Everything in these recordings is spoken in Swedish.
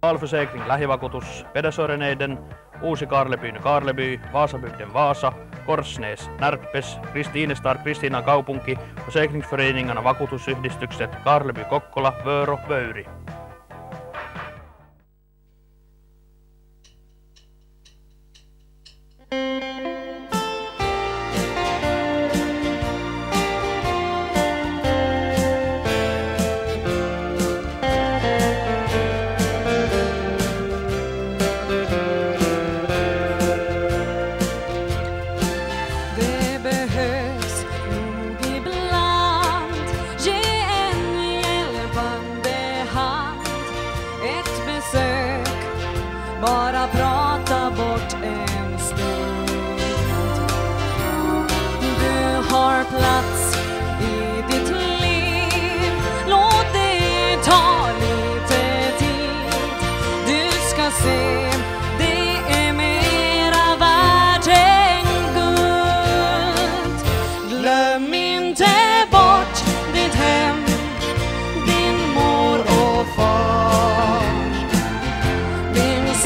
Valförsäkring lähivakuutus, Pedersöreneiden, Uusi Karlebyn Karleby, Vasabygden Vaasa, Korsnäs, Närpes, Kristinestar, Kristiinan kaupunki, Försäkringsföreningarna vakuutusyhdistykset, Karleby, Kokkola, Vörå, Vöyri. Bara prata bort en stund. Du har plats i ditt liv. Låt det ta lite tid. Du ska se, det är mera värt än guld. Glöm inte bort ditt hem, din mor och far.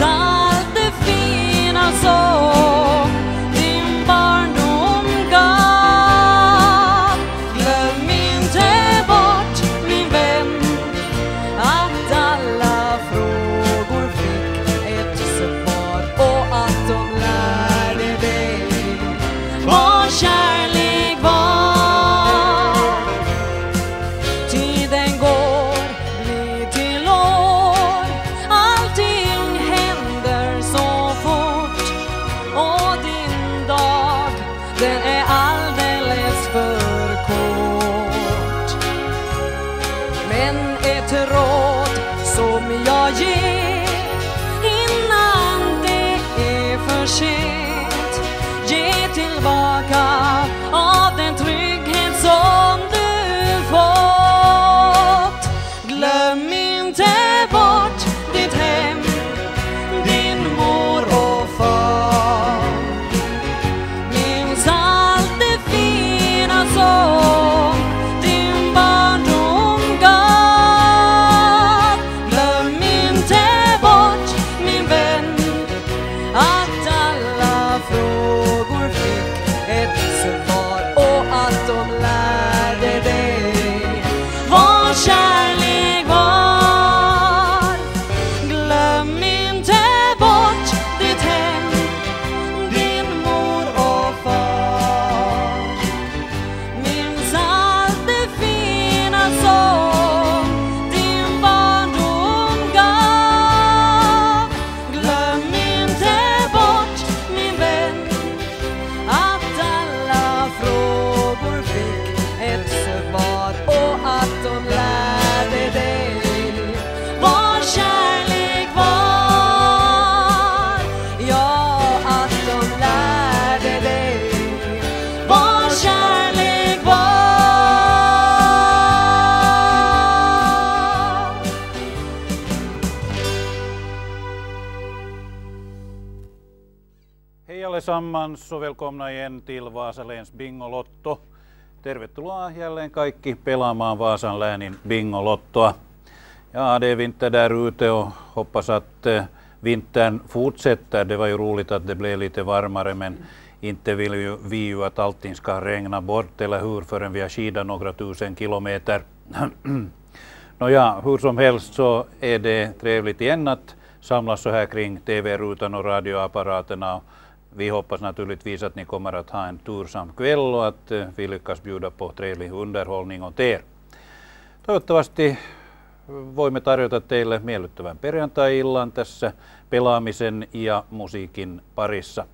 Allt det fina som din barndom gav. Glöm inte bort, min vän, att alla frågor fick ett svar och att de lärde dig vad kärlek var. Tiden går, blir till år, allting händer så fort, och din dag, den är alldeles för kort. Men ett råd som jag ger innan det är för sent: ge tillbaka av den trygghet som du fått. Glöm inte bort ditt hem, din mor och far. Minns allt det fina som din barndom gav. Glöm inte bort, min vän, att alla frågor fick ett svar och att de lärde dig vad kärlek var. Glöm inte bort ditt hem, din mor och far. Minns allt det fina som din barndom gav. Glöm inte bort, min vän, att alla frågor fick ett svar och att de lärde dig vad kärlek var. Ja, att de lärde dig vad kärlek var. Hej allesammans och välkomna igen till Vasa läns Bingolotto. Tervetuloa jälleen kaikki pelaamaan Vaasan läänin Bingolottoa. Ja, det är vinter där ute och hoppas att vintern fortsätter. Det var ju roligt att det blev lite varmare, men inte vill vi ju att allting ska regna bort, eller hur, förrän vi har skidat några tusen kilometer. Nåja, hur som helst så är det trevligt igen att samlas så här kring TV-rutan och radioapparaterna. Vi hoppas naturligtvis att ni kommer att ha en tursam kväll och att vi lyckas bjuda på trevlig underhållning åt er. Toivottavasti voimme tarjota teille miellyttävän perjantai-illan tässä pelaamisen ja musiikin parissa.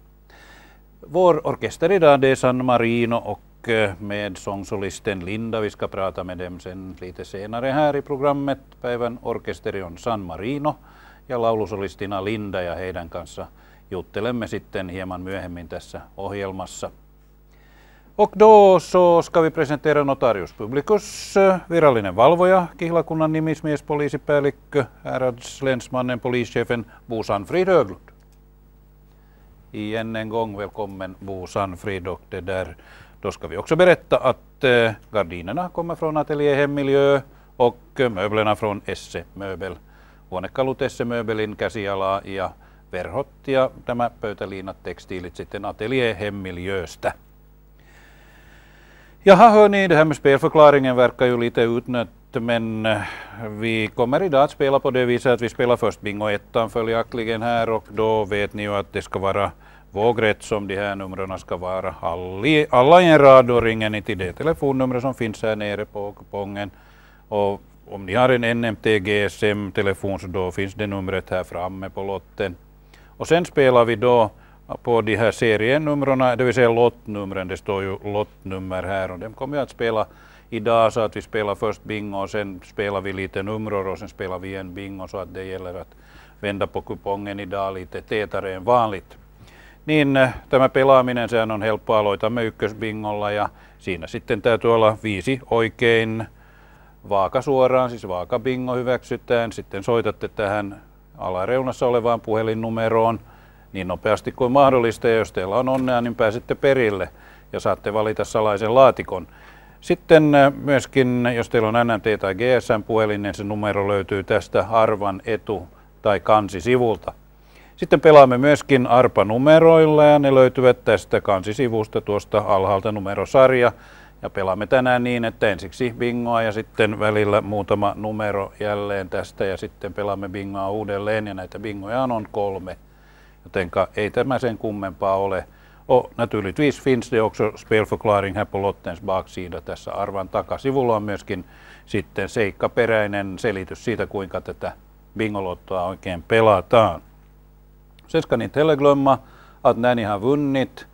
Vår orkester idag är San Marino och med sångsolisten Linda. Vi ska prata med dem sen lite senare här i programmet. Päivän orkesteri on San Marino ja laulusolistina Linda, ja heidän kanssa juttelemme sitten hieman myöhemmin tässä ohjelmassa. Och då så ska vi presentera notarius publicus, virallinen valvoja, Kihlakunnan nimismies, poliisipäällikkö, häradslänsmannen, polischefen Bo Sanfrid Höglund. Än en gång välkommen Bo Sanfrid, och det där, då ska vi också berätta att gardinerna kommer från Ateljé Hemmiljö och möblerna från Esse Möbel. huonekalutesse, möbelin, käsialaa ja verhot ja tämä pöytäliinat, tekstiilit sitten ateljéhemmiljöstä. Jaha hörni, det här med spelförklaringen verkar ju lite utnött, men vi kommer idag att spela på det viset att vi spelar först bingo 1 följaktligen här, och då vet ni ju att det ska vara vågrätt som de här numren ska vara alla i en rad, och ringer ni till det telefonnumret som finns här nere på kupongen. Och om ni har en NMT GSM-telefon så då finns det numret här framme på lotten. Och sen spelar vi då på de här serienumren, det vill säga lottnumren, det står ju lottnummer här, och de kommer att spela idag så att vi spelar först bingo och sen spelar vi lite numror och sen spelar vi en bingo, så att det gäller att vända på kupongen idag lite tätare än vanligt. Niin tämä pelaaminen, sehän on helppo. Aloitamme ykkösbingolla ja siinä sitten täytyy olla 5 oikein vaaka suoraan, siis vaakabingo hyväksytään. Sitten soitatte tähän alareunassa olevaan puhelinnumeroon niin nopeasti kuin mahdollista, ja jos teillä on onnea, niin pääsette perille ja saatte valita salaisen laatikon. Sitten myöskin, jos teillä on NMT tai GSM-puhelin, niin se numero löytyy tästä arvan etu- tai kansisivulta. Sitten pelaamme myöskin arpanumeroilla ja ne löytyvät tästä kansisivusta tuosta alhaalta numerosarja. Ja pelaamme tänään niin, että ensiksi bingoa ja sitten välillä muutama numero jälleen tästä ja sitten pelaamme bingoa uudelleen, ja näitä bingoja on 3. Jotenka ei tämä sen kummempaa ole. Och naturligtvis finns det också spelförklaring här på lottens baksida. Tässä arvan takasivulla on myöskin sitten seikkaperäinen selitys siitä, kuinka tätä bingolottoa oikein pelataan. Sen ska ni inte heller glömma att när ni har vunnit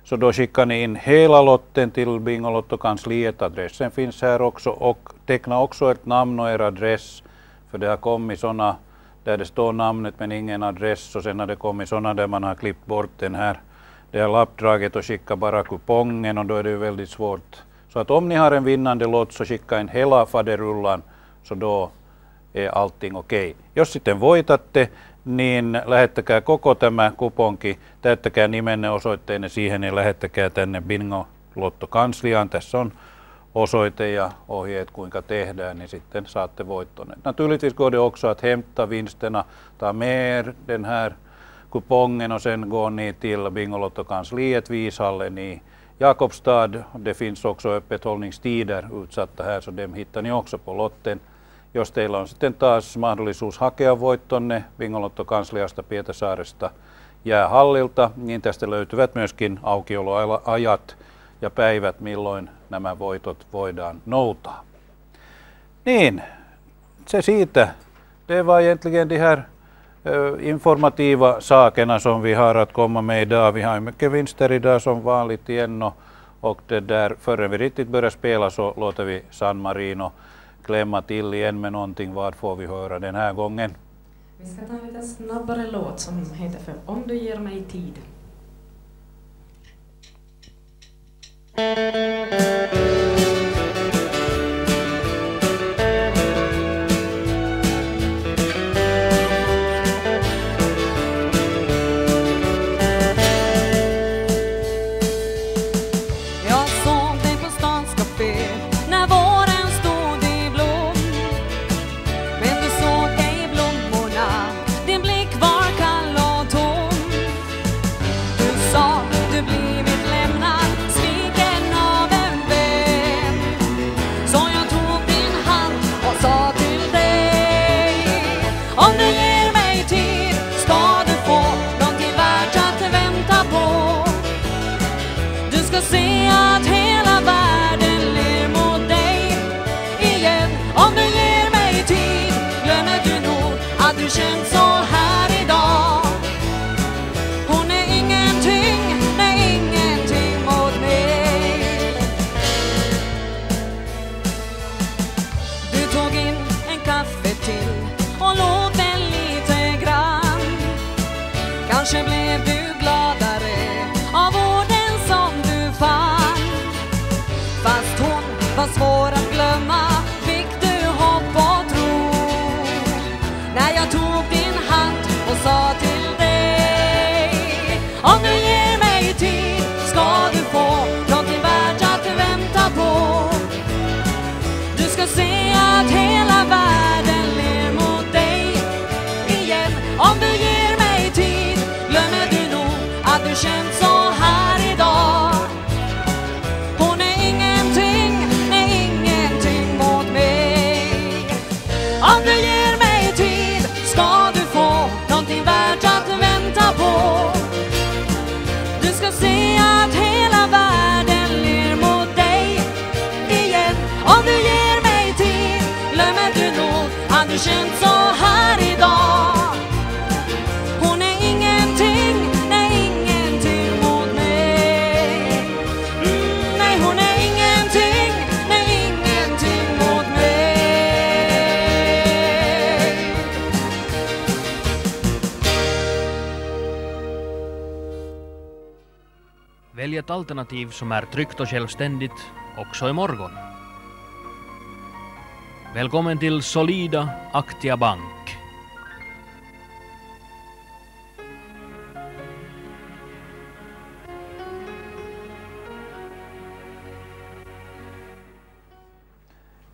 så då skickar ni in hela lotten till Bingolotto-kansliet. Adressen finns här också, och teckna också ert namn och er adress, för det har kommit sådana där det står namnet men ingen adress, och sen har det kommit sådana där man har klippt bort den här det här lappdraget och skicka bara kupongen, och då är det ju väldigt svårt. Så att om ni har en vinnande lott så skicka in hela faderullan, så då är allting okej. Jos sitten voitatte, niin lähettäkää koko tämä kuponki, täyttäkää nimenne, osoitteenne siihen ja lähettäkää tänne Bingolotto-kansliaan. Tässä on osoite ja ohjeet kuinka tehdään, niin sitten saatte voittonne. Naturligtvis går det också att hämta vinsterna, ta med den här kupongen och sen går ni till Bingolotto-kansliet Viishallen i Jakobstad. Det finns också öppethållningstider utsatta här, så dem hittar ni också på lotten. Jos teillä on sitten taas mahdollisuus hakea voittonne Bingolotto-kansliasta Pietarsaaresta jäähallilta, niin tästä löytyvät myöskin aukioloajat ja päivät, milloin nämä voitot voidaan noutaa. Niin, se siitä. Det var egentligen de här informativa sakerna som vi har att komma med idag. Vi har mycket vinster idag som vanligt igen, och det där, förrän vi riktigt börjar spela så låter vi San Marino klämma till igen med någonting. Vad får vi höra den här gången? Vi ska ta en lite snabbare låt som heter för Om du ger mig tid. Jag såg dig på stans café när våren stod i blom. Men du såg ej blommorna, din blick var kall och tom. Du sa du blivit lämnad, sviken av en vän. Så jag tog din hand och sa till dig: om du ger mig tid ska du få någonting värt att vänta på. Du ska se att hela världen ler mot dig igen. Om du ger mig tid glömmer du nog att du känt så här idag. Hon är ingenting, nej ingenting mot mig. Du tog in en kaffe till och låg den lite grann. Kanske blev du gladare av orden som du fann. Fast hon var svår att glömma fick du hopp och tro. När jag tog din hand och sa till dig: om du ger mig tid ska du få någonting värt att vänta på. Du ska se att hela världen ler mot dig Välj ett alternativ som är tryggt och självständigt också imorgon. Välkommen till Solida Aktia Bank.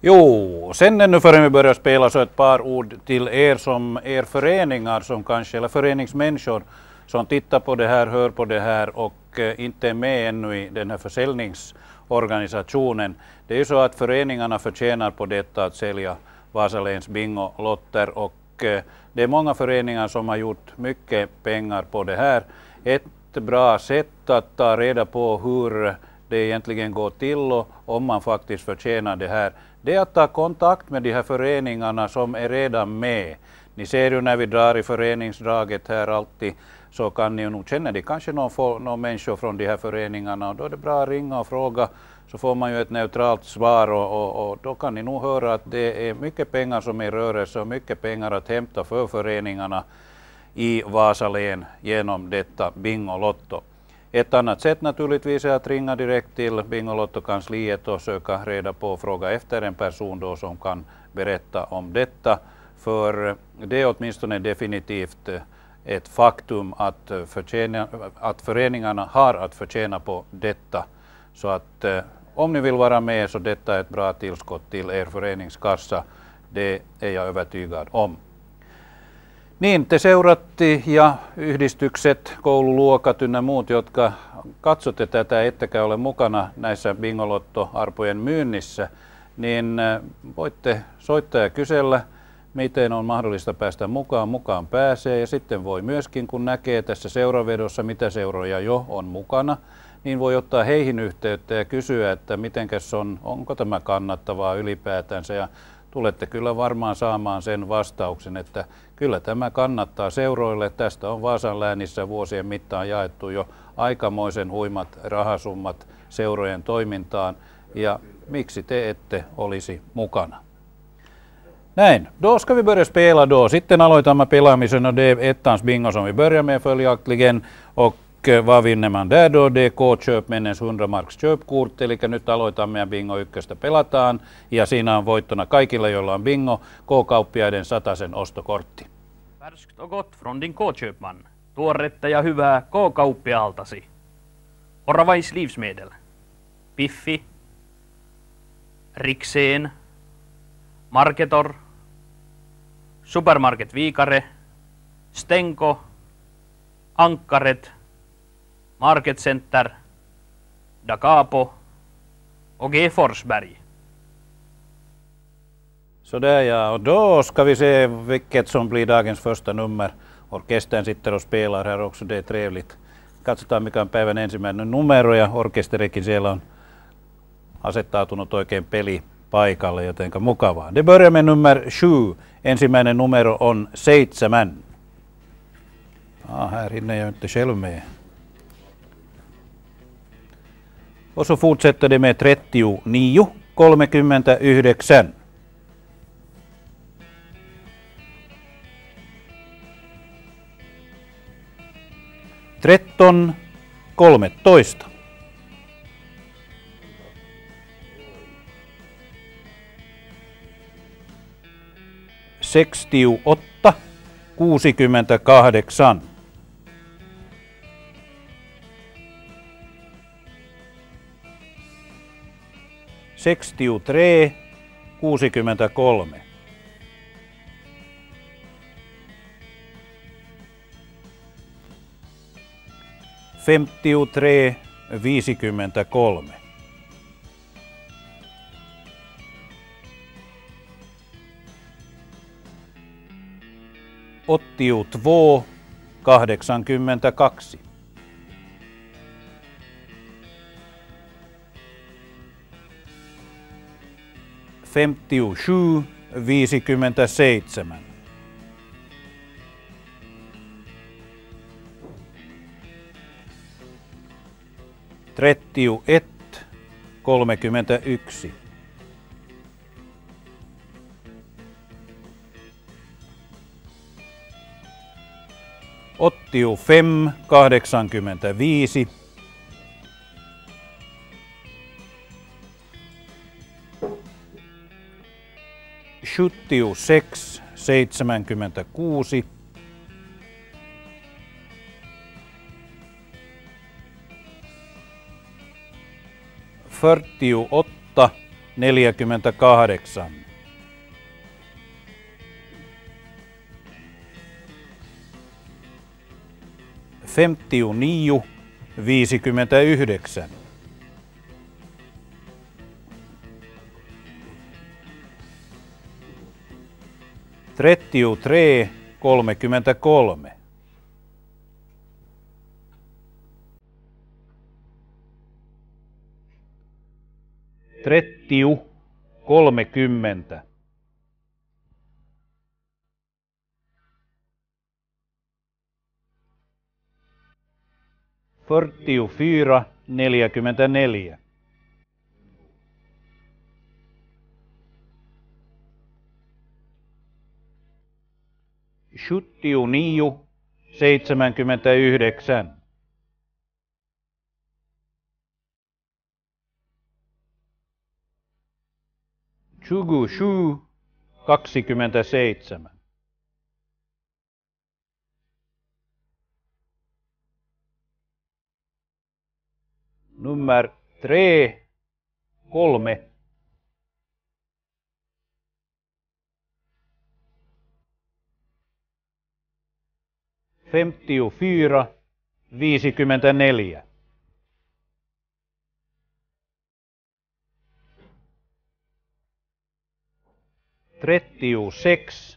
Jo, sen ännu före vi börjar spela så ett par ord till er som er föreningar som kanske, eller föreningsmänniskor som tittar på det här, hör på det här och inte är med ännu i den här försäljningsorganisationen. Det är ju så att föreningarna förtjänar på detta att sälja Vasaläns Bingolotter och det är många föreningar som har gjort mycket pengar på det här. Ett bra sätt att ta reda på hur det egentligen går till och om man faktiskt förtjänar det här, det är att ta kontakt med de här föreningarna som är redan med. Ni ser ju när vi drar i föreningsdraget här alltid så kan ni ju nog känna det kanske någon människor från de här föreningarna och då är det bra att ringa och fråga så får man ju ett neutralt svar och då kan ni nog höra att det är mycket pengar som är i rörelse och mycket pengar att hämta för föreningarna i Vasalän genom detta Bingolotto. Ett annat sätt naturligtvis är att ringa direkt till Bingolotto-kansliet och söka reda på och fråga efter en person då som kan berätta om detta. För det är åtminstone definitivt ett faktum att föreningarna har att förtjäna på detta. Så att om ni vill vara med så detta är ett bra tillskott till er föreningskassa. Det är jag övertygad om. Niin, te seuratte ja yhdistykset, koululuokat ynnä muut, jotka katsotte tätä, ettekä ole mukana näissä Bingolotto-arpojen myynnissä, niin voitte soittaa ja kysellä, miten on mahdollista päästä mukaan. Mukaan pääsee ja sitten voi myöskin, kun näkee tässä seuravedossa, mitä seuroja jo on mukana, niin voi ottaa heihin yhteyttä ja kysyä, että mitenkäs onko tämä kannattavaa ylipäätänsä ja tulette kyllä varmaan saamaan sen vastauksen, että kyllä tämä kannattaa seuroille. Tästä on Vaasan läänissä vuosien mittaan jaettu jo aikamoisen huimat rahasummat seurojen toimintaan ja miksi te ette olisi mukana. Näin, då ska vi börja spela då. Sitten aloitamme pelaamisen och det är ettans bingo som vi börjar med följaktligen. Och vad vinner man där då? Det är K-köpmännens 100 marks köpkort, eli nyt aloitamme ja bingo ykköstä pelataan. Ja siinä on voittona kaikilla, joilla on bingo, K-kauppiaiden 100 ostokortti. Färskt och gott från din K-köpman. Tuoretta ja hyvää K-kauppiaaltasi. Oravais livsmedel. Piffi. Rikseen. Marketor. Supermarket Viikare. Stenko. Ankkaret. Market Center, Da Capo och G. Forsberg. Sådär ja, och då ska vi se vilket som blir dagens första nummer. Orkestern sitter och spelar här också, det är trevligt. Katsotaan mikä on päivän ensimmäinen numero ja orkesterikin siellä on asettautunut oikein pelipaikalle, jotenka mukavaa. Det börjar med nummer 7. Ensimmäinen numero on 7. Här hinner jag inte själv med. Och så fortsätter det med 39, 39. Tretton, 13. Sekstiotta, 68. 63, 63. 53, 53. 82, 82. 57, 57. 31, 31. 85, 85. 76 76 48 48 59 59 33 33 30 30 44 44 79 79 27 27 nummer 3 3 54 54 36 36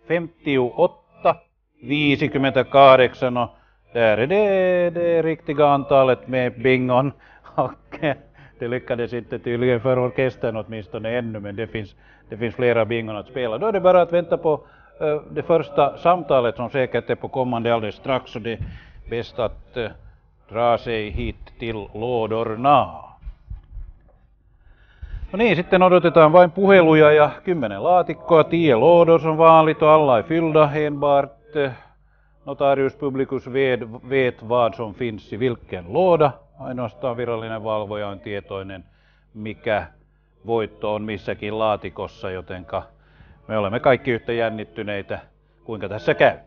58 58 och där är det riktiga antalet med bingon. Det lyckades inte tydligen för orkestern åtminstone ännu, men det finns flera bingon att spela. Då är det bara att vänta på det första samtalet som säkert är på kommande alldeles strax, och det är bäst att dra sig hit till lådorna. No niin, sitten odotetaan vain puheluja ja 10 laatikkoa, 10 lådor som vanligt och alla är fyllda. Enbart notarius publicus vet vad som finns i vilken låda. Ainoastaan virallinen valvoja on tietoinen, mikä voitto on missäkin laatikossa, jotenka me olemme kaikki yhtä jännittyneitä, kuinka tässä käy.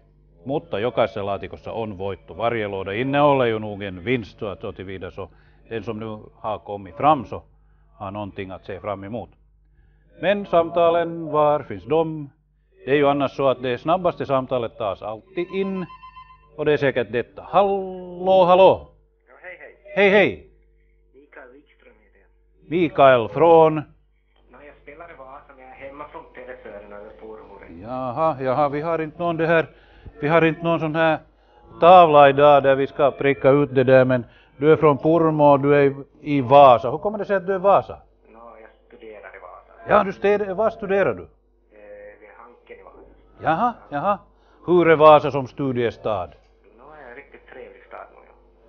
Mutta jokaisessa laatikossa on voitto. Varje låda innehåller ju nog en vinst, så tillvida så den som nu har kommit fram så har någonting att se fram emot. Men samtalen, var finns de? Det är ju annars så att det snabbaste samtalet tas alltid in. Och det är säkert detta. Hallå, hallå! Ja, hej, hej. Hej, hej! Mikael Wikström heter jag. Mikael från... No, jag spelar i Vasa, men jag är hemma från telefören över Porvoren. Jaha, vi har inte någon det här... Vi har inte någon sån här tavla idag där vi ska pricka ut det där, men du är från Pormo och du är i Vasa. Hur kommer det sig att du är i Vasa? No, jag studerar i Vasa. Ja, vad studerar du? Vid Hanken i Vasa. Jaha. Hur är Vasa som studiestad? No, är en riktigt trevlig stad nu.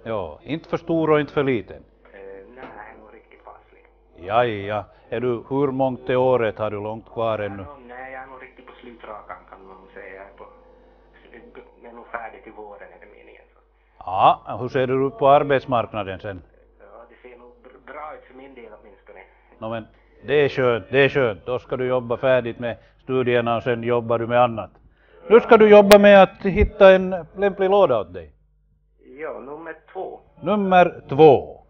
Ja, inte för stor och inte för liten. Nej, är nog riktigt passlig. Ja. Hur mångt är året har du långt kvar ännu? No, nej, jag är nog riktigt på slutrakan kan man säga. Jag är nog färdig till våren är det meningen. Så. Ja, hur ser du ut på arbetsmarknaden sen? Ja, det ser nog bra ut för min del åtminstone. No, men det är skönt. Då ska du jobba färdigt med studierna och sen jobbar du med annat. Nu ska du jobba med att hitta en lämplig låda åt dig. Ja, nummer 2. Nummer 2.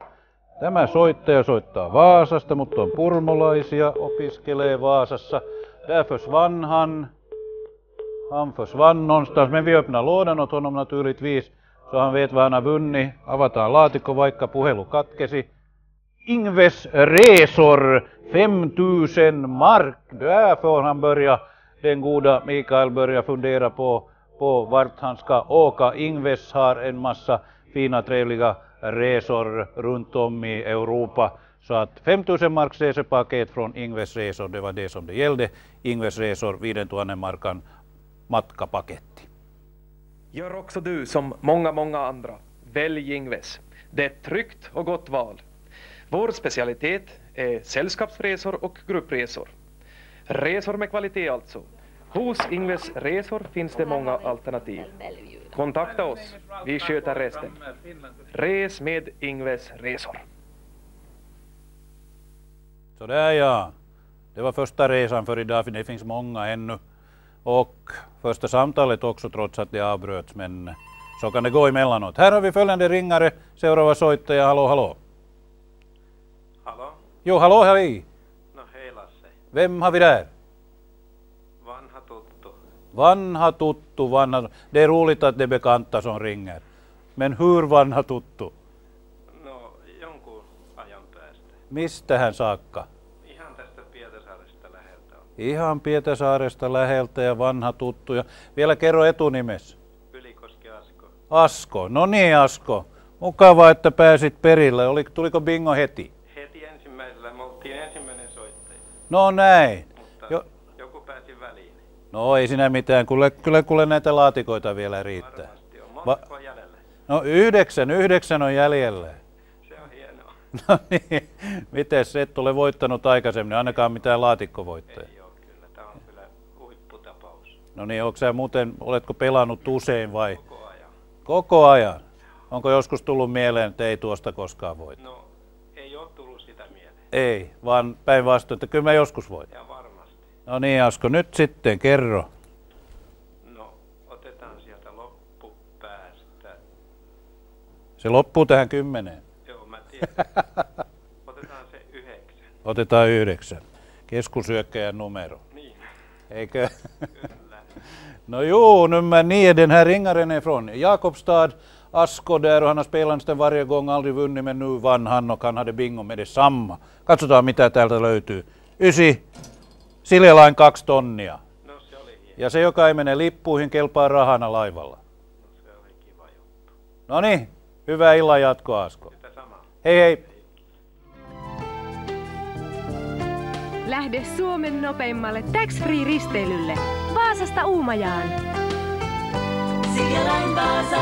Tämä soittaja soittaa Vaasasta, mutta on purmolaisia, opiskelee Vaasassa. Där försvann han. Han försvann någonstans, men vi öppnar lådan åt honom naturligtvis, så han vet vad han har vunnit. Avataan laatikko, vaikka puhelu katkesi. Ingves resor, 5000 mark. Där får han börja, den goda Mikael börja fundera på vart han ska åka. Ingves har en massa fina trevliga resor runt om i Europa. Så att 5000 marks resepaket från Ingves resor, det var det som det gällde. Ingves resor, 5000 markan matkapaketti. Gör också du som många andra. Välj Ingves. Det är ett tryggt och gott val. Vår specialitet är sällskapsresor och gruppresor. Resor med kvalitet alltså. Hos Ingves resor finns det många alternativ. Kontakta oss, vi sköter resten. Res med Ingves resor. Så där ja. Det var första resan för idag, för det finns många ännu. Och första samtalet också, trots att det avbröts, men så kan det gå emellanåt. Här har vi följande ringare, seuraava soittaja, hallå hallå. Hallå? Jo, hallå, hej. No hej Lasse. Vem har vi där? Vanha tuttu. Vanha tuttu, vanha. Det är roligt att det är bekanta som ringer. Men hur vanha tuttu? No jonkun ajan päästä. Mistähän saakka? Ihan tästä Pietarsaaresta läheltä on. Ihan Pietarsaaresta läheltä ja vanha tuttu. Ja vielä kerro etunimes. Ylikoski Asko. Asko. No niin, Asko. Mukavaa, että pääsit perille. Tuliko bingo heti? Heti ensimmäisellä me oltiin ensimmäinen soittaja, No näin. mutta joku pääsi väliin. No ei siinä mitään. Kyllä näitä laatikoita vielä riittää. Varmasti on. Montako jäljellä? No 9 on jäljellä. Se on hienoa. No niin. Mites et ole voittanut aikaisemmin? Ainakaan mitään laatikkovoittoja. Ei oo kyllä. Tää on kyllä huipputapaus. No niin, oletko pelannut usein vai? Koko ajan. Koko ajan. Onko joskus tullut mieleen, että ei tuosta koskaan voita? No ei oo tullut sitä mieleen. Ei, vaan päinvastoin, että kyllä mä joskus voitan. Ja varmasti. No niin, Asko, nyt sitten kerro. No otetaan sieltä loppupäästä. Se loppuu tähän 10. Joo, mä tiedän. Otetaan se 9. Otetaan 9. Keskusyökkäjän numero. Niin, Eikö? kyllä. No jo, nummer 9, den här ringaren är från Jakobstad. Asko där, och han har spelat den varje gång, aldrig vunnit, men nu vann han och han hade bingo med detsamma. Katsotaan mitä täältä löytyy. 9, Siljalain 2 tonnia. No se oli hieno. Ja se, joka ei mene lippuihin, kelpaa rahana laivalla. No, se oli kiva juttu. No niin, hyvää illan jatkoa, Asko. Sitä samaa. Hei hei. Lähde Suomen nopeimmalle tax-free-risteilylle Vaasasta Uumajaan. Siljalain Vaasa.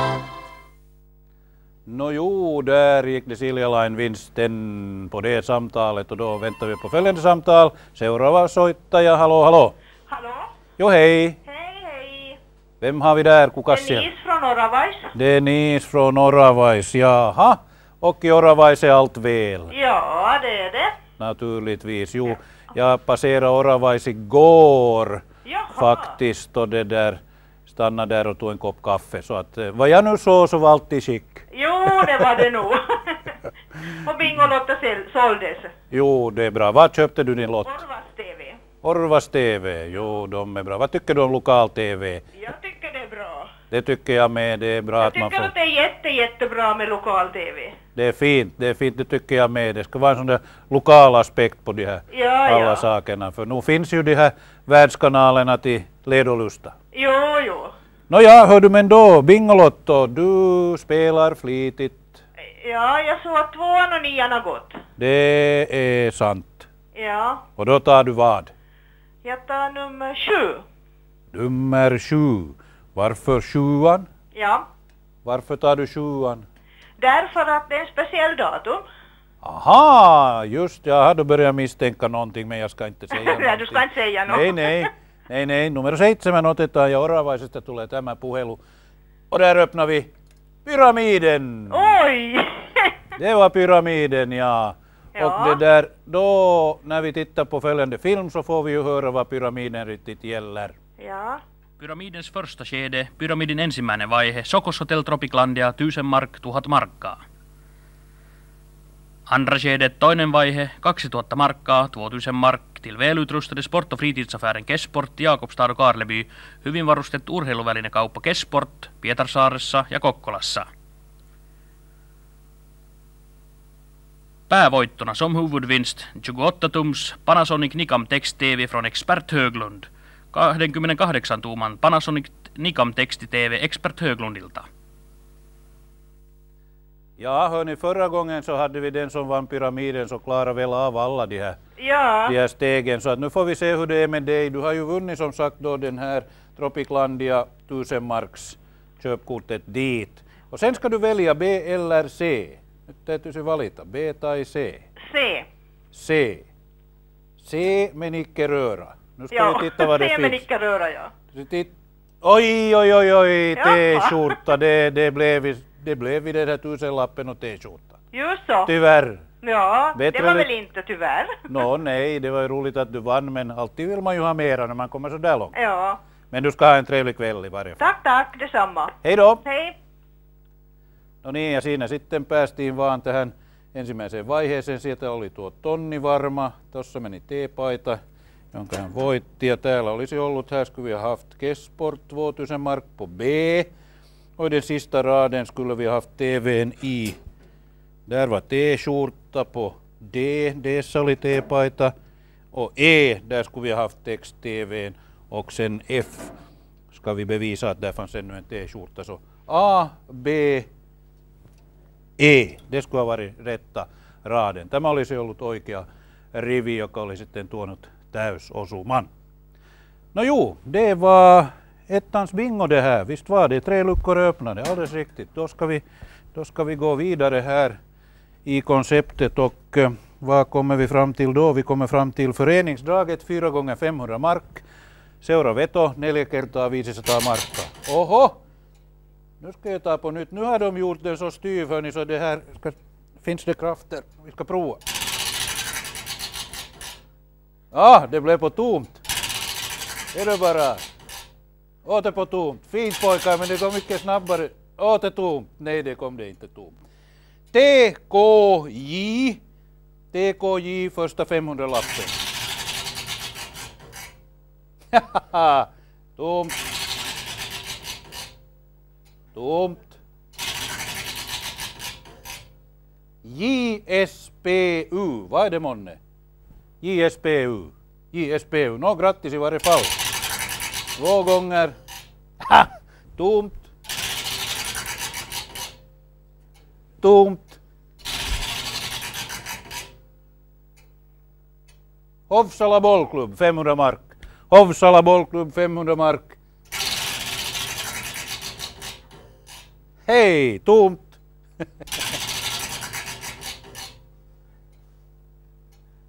No jo, där gick det Siljalain vinsten på det samtalet, och då väntar vi på följande samtal. Seuraava soittaja, hallå hallå. Hallå? Jo hej. Hej, hej. Vem har vi där? Kukas siellä? Denise från Oravais. Denise från Oravais, jaha. Och i Oravais är allt väl? Ja, det är det. Naturligtvis, jo. Jag passerade Oravais igår Jaha. faktiskt, och det där stannade där och tog en kopp kaffe. Så att vad jag nu så var allt i skick. Jo, det var det nog. Och Bingolotta såldes. Jo, det är bra. Vad köpte du din lott? Orvas TV. Orvas TV, jo, de är bra. Vad tycker du om lokal-TV? Jag tycker det är bra. Det tycker jag med, det är bra Jag att man tycker får... att det är jättebra med lokal-TV. Det är fint, det tycker jag med. Det ska vara en sån där lokal aspekt på de här Ja, alla ja. sakerna. För nu finns ju de här världskanalerna till led och lusta. Jo, jo. Nåja, hör du, men då, Bingolotto, du spelar flitigt. Ja, jag såg att 2:an och 9:an har gått. Det är sant. Ja, Och då tar du vad? jag tar nummer 7. Nummer 7. Varför 7:an? Ja, Varför tar du 7:an? därför att det är en speciell datum. Aha, just, jag hade börjat misstänka någonting, men jag ska inte säga någonting. Ja, du ska inte säga något. Nej. Numero 7 otetaan ja Oravaisesta tulee tämä puhelu. Och där öppnar vi pyramiden. Oj! Det var pyramiden, ja. Ja. Och det där, då när vi tittar på följande film så får vi ju höra vad pyramiden riktigt gäller. Ja. Pyramidens första skede, pyramidin ensimmäinen vaihe, Sokos Hotel Tropiclandia, 1000 mark, 1000 markkaa. Andra skede, toinen vaihe, 2000 markkaa, 2000 mark, till välutrustade sport- och fritidsaffären Kesport, Jakobstad och Karleby, hyvin varustettu urheiluvälinekauppa Kesport, Pietarsaaressa ja Kokkolassa. Päävoittona som huvudvinst 28 tums Panasonic Nicam Text TV från Expert Höglund. 28 tuuman Panasonic Nicam Text TV Expert Höglundilta. Ja, hörni, förra gången så hade vi den som vann pyramiden, så klarar väl av alla de Ja. här stegen. Så att nu får vi se hur det är med dig. Du har ju vunnit som sagt då den här Tropiclandia 1000 marks köpkortet dit. Och sen ska du välja B eller C. Nyt täytyisi valita, B tai C. C. C. C med nickeröra. Nu ska Ja, vi titta vad det C med finns. nickaröra, ja. Oj, oj, oj, oj, Jaha. t-skjorta. Det blev vid den här tusenlappen och t-skjorta. Just så. Tyvärr. Ja, Bättre det var det- väl inte tyvärr. Nej, det var ju roligt att du vann, men alltid vill man ju ha mera när man kommer så där långt. Ja. Men du ska ha en trevlig kväll i varje fall. Tack, detsamma. Hej då! Hej. No niin, ja siinä sitten päästiin vaan tähän ensimmäiseen vaiheeseen. Sieltä oli tuo tonni varma. Tossa meni T-paita, jonka hän voitti. Ja täällä olisi ollut här skulle vi ha haft Kesport 2000 mark på B. Och i den sista raden skulle vi ha haft TVn I. Där var T-skjorta på D. Dessa oli T-paita. Och E, där skulle vi ha haft text-TVn. Och sen F ska vi bevisa att där fanns ännu en T-skjorta. Så A, B, E. Det skulle ha varit rätta raden. Tämä olisi ollut oikea rivi, joka oli sitten tuonut täysosuman. No jo, det var ettans bingo det här. Visst var det? 3 luckor öppnade, alldeles riktigt. Då ska vi gå vidare här i konceptet och vad kommer vi fram till då? Vi kommer fram till föreningsdraget 4 gånger 500 mark. Seura veto 4 kertaa 500 markkaa. Oho! Nu ska jag ta på nytt. Nu har de gjort den så styv hörni, så det här finns det krafter. Vi ska prova. Det blev på tomt. Är det bara? Åter på tomt. Fint pojkar, men det går mycket snabbare. Åter tomt. Nej, det kom det inte tomt. TKJ första 500-lappen. Tomt. Tomt. JSPU. Vad är det månne? JSPU. Nå, grattis i varje fall. 2 gånger. Tomt. Tomt. Hovsala bollklubb 500 mark. Hovsala bollklubb 500 mark. Hej, tomt.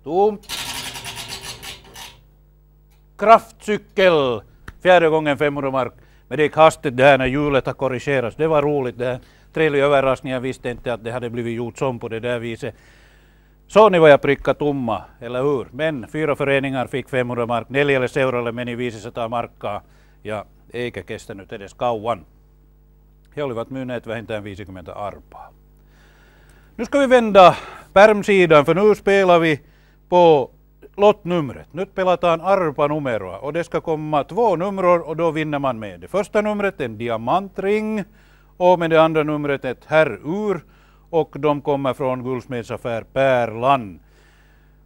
Tomt. Kraftcykel 4 gånger 500 mark. Men det gick hastigt det här när hjulet har korrigerats. Det var roligt det här. Trevlig överraskning. Jag visste inte att det hade blivit gjort som på det där viset. Så ni var jag pricka tumma, eller hur? Men 4 föreningar fick 500 mark. 4 seuralle meni 500 markkaa. Ja eikä kestänyt edes kauan. He olivat myyneet vähintään 50 arpaa. Nu ska vi vända pärmsidan, för nu spelar vi på lottnumret. Nyt pelataan arpanumeroa och det ska komma 2 numror och då vinner man med det. Första numret är en diamantring och med det andra numret ett herrur och de kommer från guldsmedsaffär Pärlan.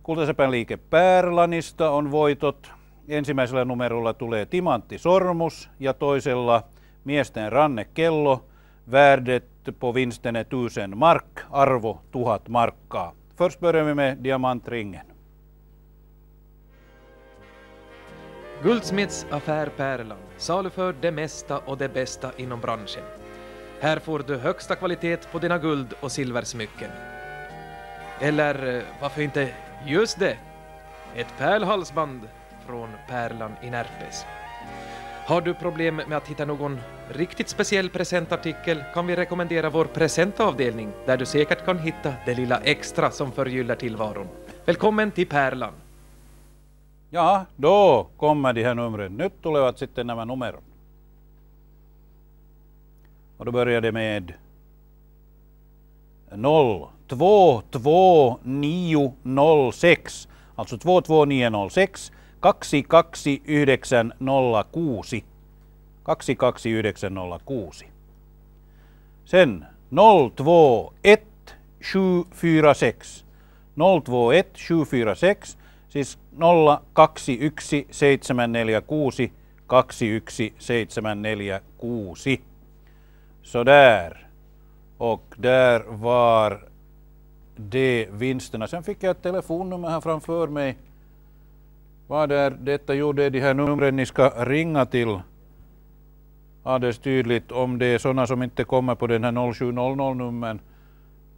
Kultasepän liike Pärlanista on voitot. Ensimmäisellä numerolla tulee timanttisormus ja toisella miesten rannekello. Värdet på vinsten är 1000 mark, arvo 1000 markkaa. Först börjar vi med diamantringen. Guldsmedsaffär Pärlan saluför det mesta och det bästa inom branschen. Här får du högsta kvalitet på dina guld- och silversmycken. Eller varför inte just det? Ett pärlhalsband från Pärlan i Närpes. Har du problem med att hitta någon riktigt speciell presentartikel kan vi rekommendera vår presentavdelning där du säkert kan hitta det lilla extra som förgyller tillvaron. Välkommen till Pärlan! Ja, då kommer de här numren. Nyt tulevat sitten nämä numerot. Och då börjar det med 0222906. Alltså 22906 22906. 22906. Sen 021746. 021746. Siis 021746 21746. Sådär. Och där var det vinsterna. Sen fick jag ett telefonnummer här framför mig. Vad är detta? Jo, det är de här numren ni ska ringa till. Alldeles tydligt. Om det är sådana som inte kommer på den här 0700-numren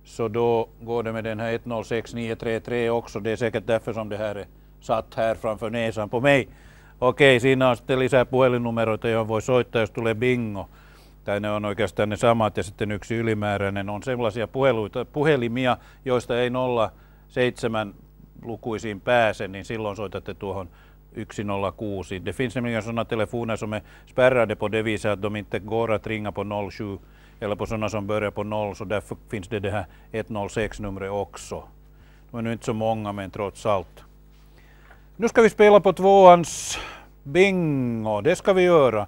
så då går det med den här 106933 också. Det är säkert därför som det här är satt här framför näsan på mig. Okei, siinä on sitten lisää puhelinnumeroita, johon voi soittaa, jos tulee bingo. Tai ne on oikeastaan ne samat ja sitten yksi ylimääräinen. On sellaisia puhelimia, joista ei 07 lukuisiin pääse, niin silloin soitatte tuohon 106. Det finns nämligen sådana telefoner som är spärrade på det viset att de inte går att ringa på 07 eller på sådana som börjar på 0, så därför finns det här 106-numret också. De är nu inte så många, men trots allt. Nu ska vi spela på tvåans bingo, det ska vi göra.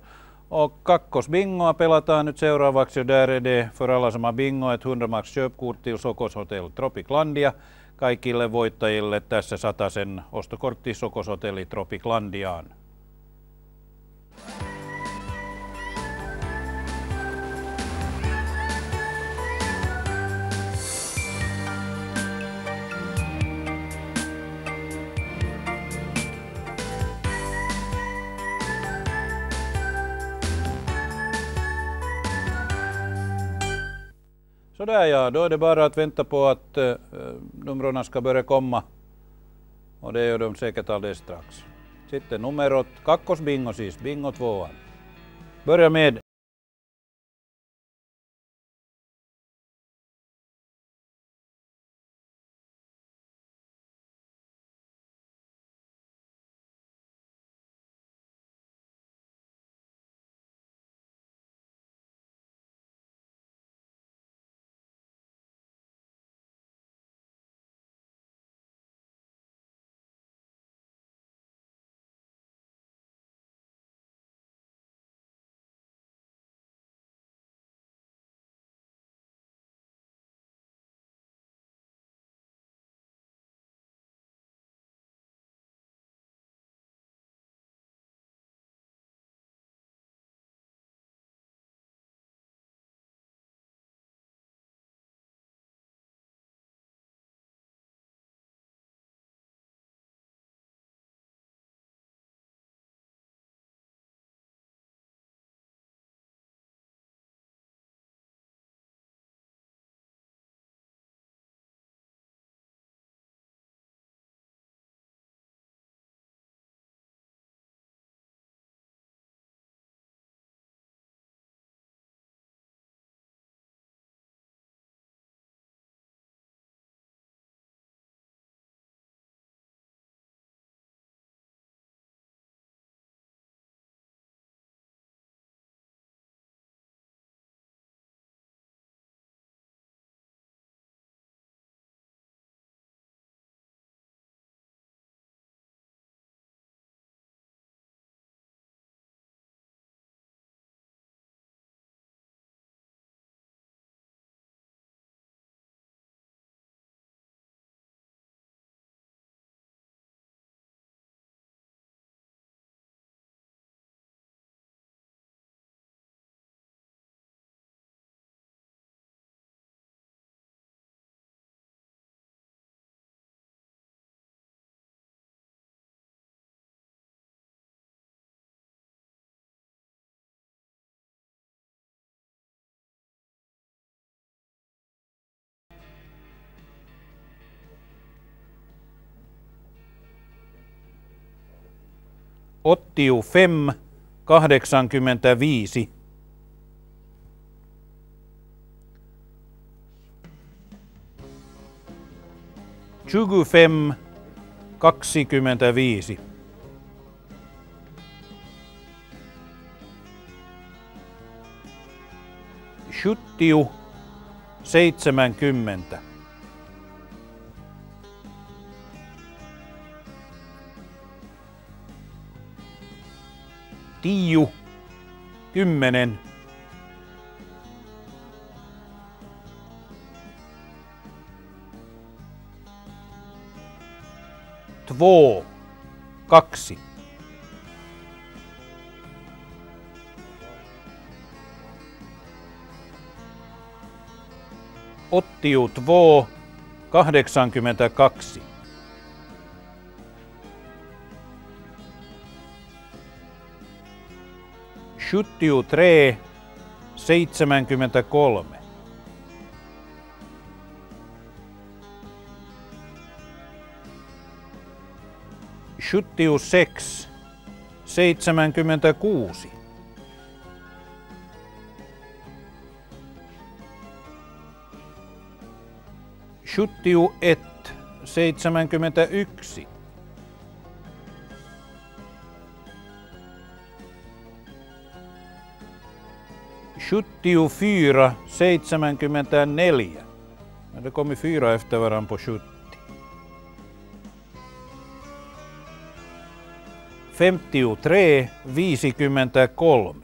Och kakkosbingoa pelataan nyt seuraavaksi, och där är det för alla som har bingo ett 100 marks köpkort till Sokos Hotel Tropiclandia. Kaikille voittajille tässä 100 ostokortti Sokos Hotelli Tropiclandiaan. Sådär ja, då är det bara att vänta på att numren ska börja komma. Och det gör de säkert alldeles strax. Sitten numerot, kakkosbingo siis, bingo 2. Börja med Ottiu 5, 85. Tjugufem, 25. Sjuttiu, 70. Tiiu, 10. Två, 2. Ottiu 2, 82. Sjuttiu 3, 73. Sjuttiu 6, 76. 71, 71. 74, 74. Det kommer 4 efter varandra på 70. 53, 53.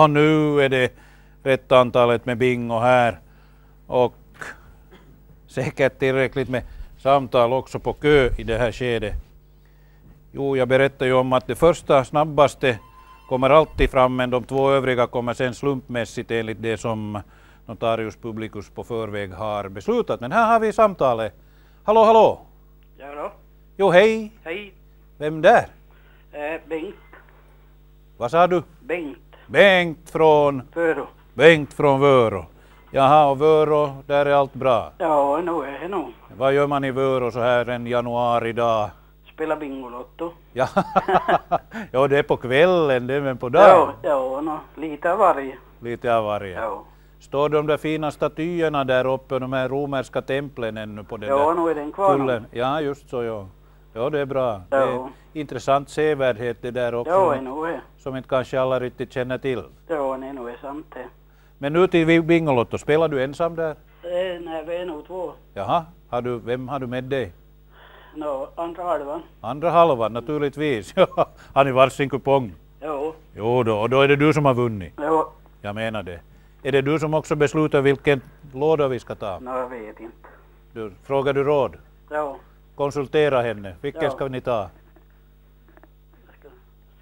Nu är det rätt antalet med bingo här. Och säkert tillräckligt med samtal också på kö i det här skedet. Jo, jag berättar ju om att det första snabbaste kommer alltid fram, men de 2 övriga kommer sen slumpmässigt enligt det som notarius publicus på förväg har beslutat. Men här har vi samtalet. Hallå, hallå! Ja då. Jo, hej! Hej. Vem där? Bengt. Vad sa du? Bengt. Bengt från? Vörå. Bengt från Vörå. Jaha, och Vörå, där är allt bra. Ja, nog är det nog. Vad gör man i Vörå så här en januari-dag? Spela Bingolotto. Ja, ja, det är på kvällen, det är men på dagen. Ja, lite av varje. Lite av varje. Ja. Står de där fina statyerna där uppe, de här romerska templen ännu på den Ja, där nog är den kvar. kullen? Ja, just så, ja. Ja, det är bra. Ja. Det är intressant sevärdhet det där också. Ja, det nog är. Som inte kanske alla riktigt känner till. Ja, det nog är sant det. Men nu till Bingolotto, spelar du ensam där? Nej, vi är nog 2. Jaha, vem har du med dig? Andra halvan. Andra halvan, naturligtvis. Har ni varsin kupong? Jo då, och då är det du som har vunnit. Jo. Jag menar det. Är det du som också beslutar vilken låda vi ska ta? Jag vet inte. Frågar du råd? Ja. Konsultera henne. Vilken ska ni ta?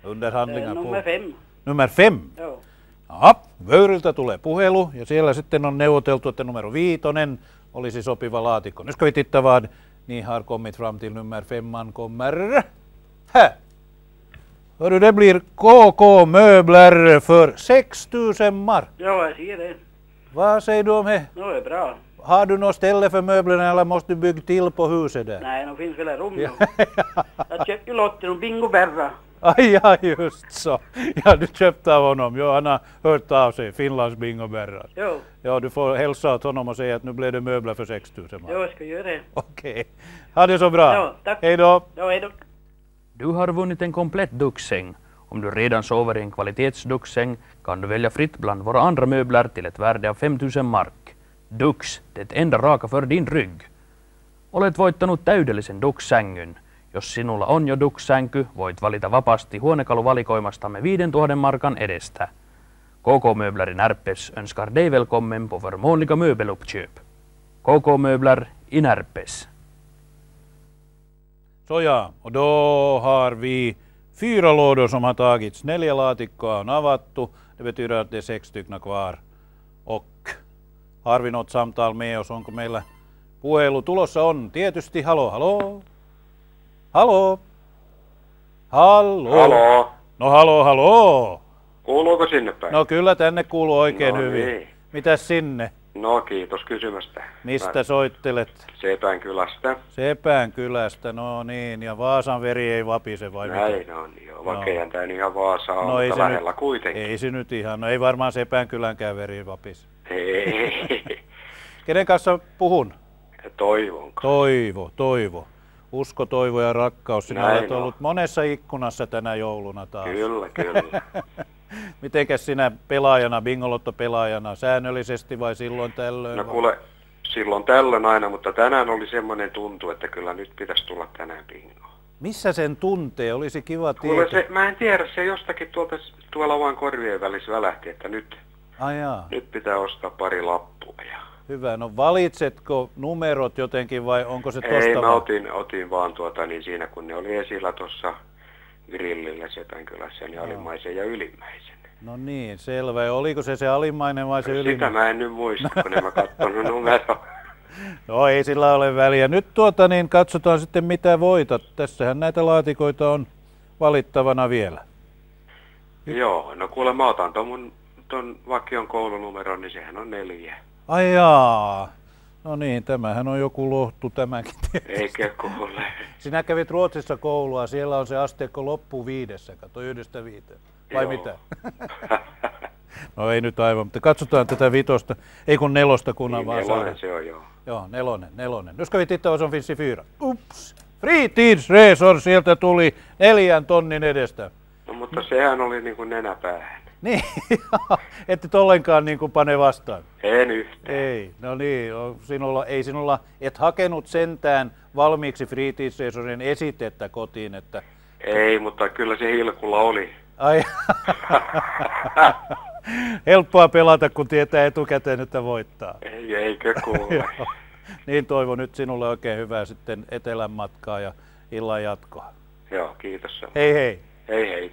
Underhandlingar Nummer 5. Nummer 5? Joo. Aha, Vöyriltä tulee puhelu ja siellä sitten on neuvoteltu, että numero 5 olisi sopiva laatikko. Nu ska vi titta vad ni har kommit fram till. Nummer 5 kommer här. Hörru, det blir KK möbler för 6 000 mark. Ja, jag ser det. Vad säger du om det? Det är bra. Har du något ställe för möblerna eller måste du bygga till på huset där? Nej, det finns väl ett rum nu. Jag köpte ju lotten och Bingo Berra. Aj, ja, just så. Ja, du köpte av honom. Ja, han har hört av sig. Finlands Bingo Berra. Jo. Ja, du får hälsa åt honom och säga att nu blev det möbler för 6 000 mark. Jo, jag ska göra det. Okej. Ha det så bra. Ja, tack. Hej då. Ja, hej då. Du har vunnit en komplett duschsäng. Om du redan sover i en kvalitetsduschsäng kan du välja fritt bland våra andra möbler till ett värde av 5 000 mark. Dux, det enda raka för din rygg. Olet voittanut täydellisen duschsängyn. Jos sinulla on jo duschsänky, voit valita vapaasti huonekaluvalikoimastamme 5 000 markan edestä. KK-möbler i Närpes önskar dig välkommen på förmånliga möbeluppköp. KK-möbler i Närpes. Så ja, och då har vi 4 lådor som har tagits. 4 laatikkoa on avattu. Det betyder att det är 6 stycken kvar. Och har vi något samtal med oss? Onko meillä puhelu tulossa? On tietysti. Hallå, hallå? Hallå? Hallå? Hallå? No hallå, hallå? Kuuluuko sinne päin? No kyllä tänne kuuluu oikein hyvin. Niin. Mitäs sinne? No kiitos kysymästä. Mistä soittelet? Sepän kylästä. Sepän kylästä, no niin. Ja Vaasan veri ei vapise vai mitä? Näin on, joo. Vaikka tämä ihan Vaasaa on, no, mutta lähellä nyt, kuitenkin. Ei se nyt ihan, no ei varmaan Sepän kylänkään veri vapise. Ei. Kenen kanssa puhun? Toivon. Toivo. Usko, toivo ja rakkaus. Sinä Näin olet ollut monessa ikkunassa tänä jouluna taas. Kyllä. Mitenkäs sinä pelaajana, Bingolotto-pelaajana, säännöllisesti vai silloin tällöin? No kuule, silloin tällöin aina, mutta tänään oli semmoinen tuntu, että kyllä nyt pitäisi tulla tänään bingoon. Missä sen tuntee? Olisi kiva tietää. Kuule, mä en tiedä, se jostakin tuolla vaan korvien välissä välähti, että nyt pitää ostaa pari lappua. Hyvä. No valitsetko numerot jotenkin vai onko se tosta? Ei, mä otin vaan niin siinä kun ne oli esillä tuossa grillillä Sepänkylässä, niin alimmaisen ja ylimmäisen. No niin, selvä. Ja oliko se alimmainen vai se ylimmäinen? Sitä mä en nyt muista, kun en mä katsonut numeroa. No ei sillä ole väliä. Nyt niin katsotaan sitten mitä voitat. Tässähän näitä laatikoita on valittavana vielä. Joo, no kuule mä otan ton vakion koulunumeron, niin sehän on 4. Ai jaa. No niin, tämähän on joku lohtu tämäkin. Eikö kuule? Sinä kävit Ruotsissa koulua, siellä on se asteikko loppu 5, kato 1–5. Vai Joo. mitä? No ei nyt aivan, mutta katsotaan tätä 5, ei kun 4 kunnan Niin, vaan 4 saada. se on, joo. Joo, 4. Nu ska vi titta vad som finns i 4. Ups! Fritidsresor sieltä tuli 4 tonnin edestä. No mutta sehän oli niinku nenäpäähän. Niin, et ollenkaan niin kuin pane vastaan. En yhtään. Ei, no niin, ei sinulla, et hakenut sentään valmiiksi fritidsresorin esitettä kotiin, että... Ei, mutta kyllä se Hilkulla oli. Ai, helppoa pelata, kun tietää etukäteen, että voittaa. Ei, eikö kuule? Niin toivon nyt sinulle oikein hyvää sitten etelän matkaa ja illan jatkoa. Joo, kiitos. Hei hei. Hei hei.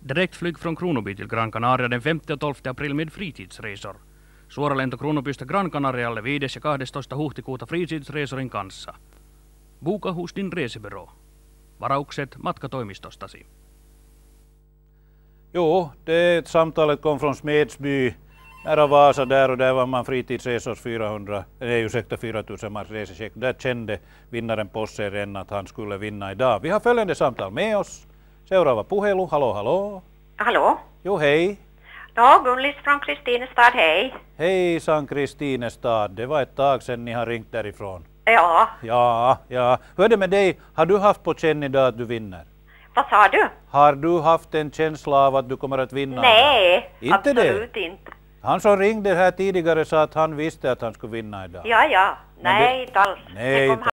Direktflyg från Kronoby till Gran Canaria den 5 och 12 april med fritidsresor. Suora lento Kronobysta Gran Canarialle 5. ja 12. huhtikuuta fritidsresorin kanssa. Buuka hos din resebyrå. Varaukset matkatoimistostasi. Jo, det samtalet kom från Smedsby, nära Vasa där, och där var man fritidsresors 4000 mark resecheck. Där kände vinnaren på sig redan att han skulle vinna idag. Vi har följande samtal med oss. Seuraava puhelu, hallå hallå. Hallå? Jo hej. Ja, Gunlis från Kristinestad, hej. Hejsan Kristinestad, det var ett tag sedan ni har ringt därifrån. Ja, Ja. Hur är det med dig? Har du haft på känn idag att du vinner? vad sa du? Har du haft en känsla av att du kommer att vinna? Nej, Inte det? absolut inte. Han som ringde här tidigare sa att han visste att han skulle vinna idag. Ja, Men nej, inte alls. Nej, Det kom